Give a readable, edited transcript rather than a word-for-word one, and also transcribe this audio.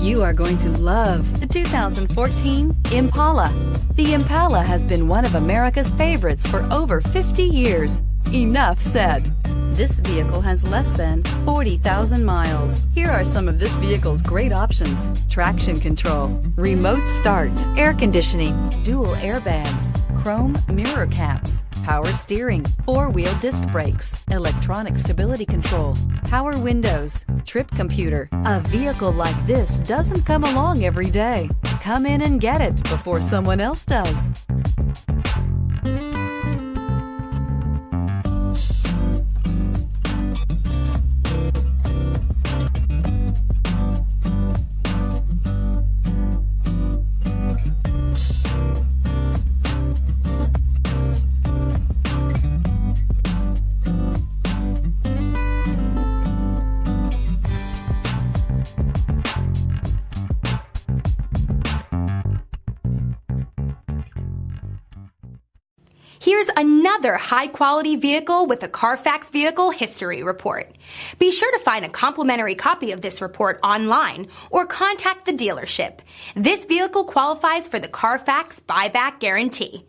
You are going to love the 2014 Impala. The Impala has been one of America's favorites for over 50 years. Enough said. This vehicle has less than 40,000 miles. Here are some of this vehicle's great options: traction control, remote start, air conditioning, dual airbags, chrome mirror caps, power steering, four-wheel disc brakes, electronic stability control, power windows, trip computer. A vehicle like this doesn't come along every day. Come in and get it before someone else does. Here's another high-quality vehicle with a Carfax Vehicle History Report. Be sure to find a complimentary copy of this report online or contact the dealership. This vehicle qualifies for the Carfax Buyback Guarantee.